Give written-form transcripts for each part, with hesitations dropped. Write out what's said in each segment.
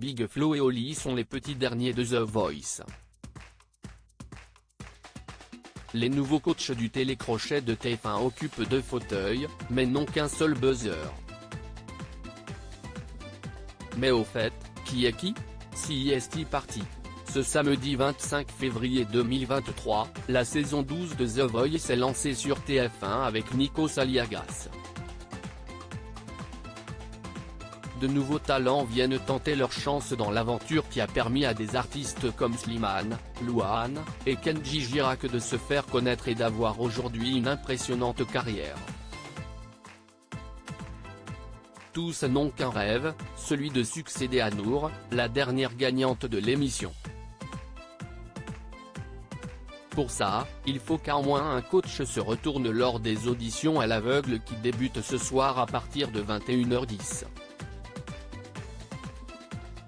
Big Flo et Oli sont les petits derniers de The Voice. Les nouveaux coachs du télécrochet de TF1 occupent 2 fauteuils, mais n'ont qu'un seul buzzer. Mais au fait, qui est qui? CIST parti. Ce samedi 25 février 2023, la saison 12 de The Voice est lancée sur TF1 avec Nikos Aliagas. De nouveaux talents viennent tenter leur chance dans l'aventure qui a permis à des artistes comme Slimane, Louane, et Kenji Girac de se faire connaître et d'avoir aujourd'hui une impressionnante carrière. Tous n'ont qu'un rêve, celui de succéder à Nour, la dernière gagnante de l'émission. Pour ça, il faut qu'au moins un coach se retourne lors des auditions à l'aveugle qui débutent ce soir à partir de 21h10.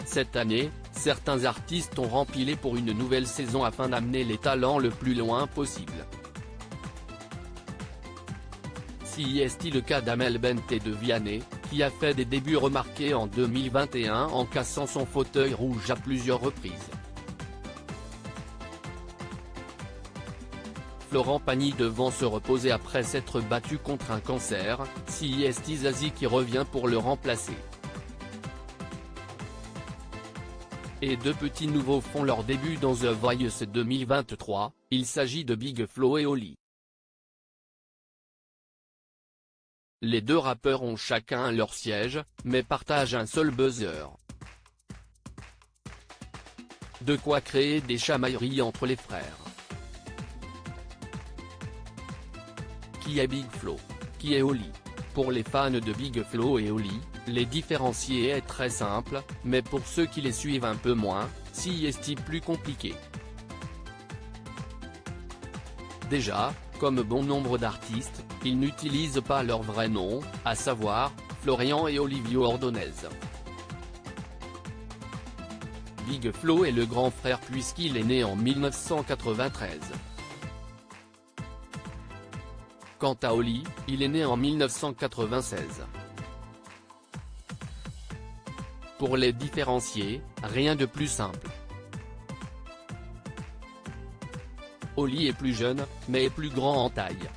Cette année, certains artistes ont rempilé pour une nouvelle saison afin d'amener les talents le plus loin possible. Si est le cas d'Amel Bent et de Vianney, qui a fait des débuts remarqués en 2021 en cassant son fauteuil rouge à plusieurs reprises. Florent Pagny devant se reposer après s'être battu contre un cancer, CIST Zazie qui revient pour le remplacer. Et 2 petits nouveaux font leur début dans The Voice 2023, il s'agit de Big Flo et Oli. Les 2 rappeurs ont chacun leur siège, mais partagent un seul buzzer. De quoi créer des chamailleries entre les frères. Qui est Big Flo? Qui est Oli? Pour les fans de Big Flo et Oli, les différencier est très simple, mais pour ceux qui les suivent un peu moins, CIST plus compliqué. Déjà, comme bon nombre d'artistes, ils n'utilisent pas leur vrai nom, à savoir, Florian et Olivio Ordonez. Big Flo est le grand frère puisqu'il est né en 1993. Quant à Oli, il est né en 1996. Pour les différencier, rien de plus simple. Oli est plus jeune, mais est plus grand en taille.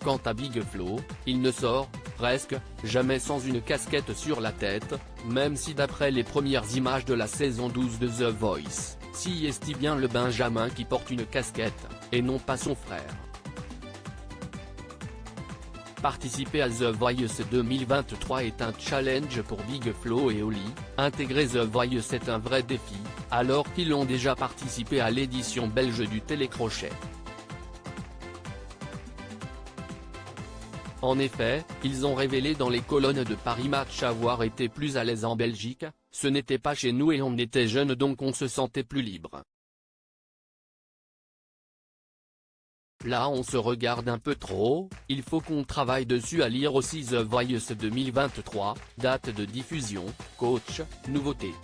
Quant à Big Flo, il ne sort, presque, jamais sans une casquette sur la tête, même si d'après les premières images de la saison 12 de The Voice, CIST bien le Benjamin qui porte une casquette, et non pas son frère. Participer à The Voice 2023 est un challenge pour Big Flo et Oli, intégrer The Voice est un vrai défi, alors qu'ils ont déjà participé à l'édition belge du télécrochet. En effet, ils ont révélé dans les colonnes de Paris Match avoir été plus à l'aise en Belgique, ce n'était pas chez nous et on était jeunes donc on se sentait plus libre. Là on se regarde un peu trop, il faut qu'on travaille dessus à lire aussi The Voice 2023, date de diffusion, coach, nouveautés.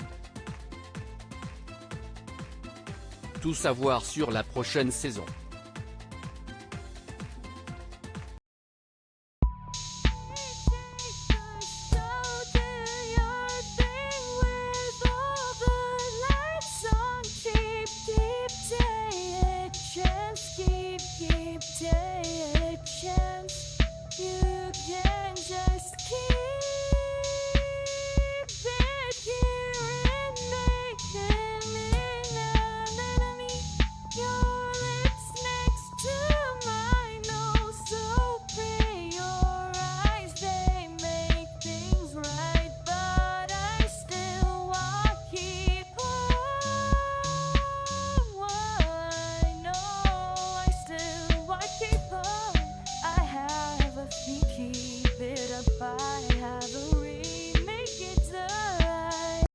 Tout savoir sur la prochaine saison.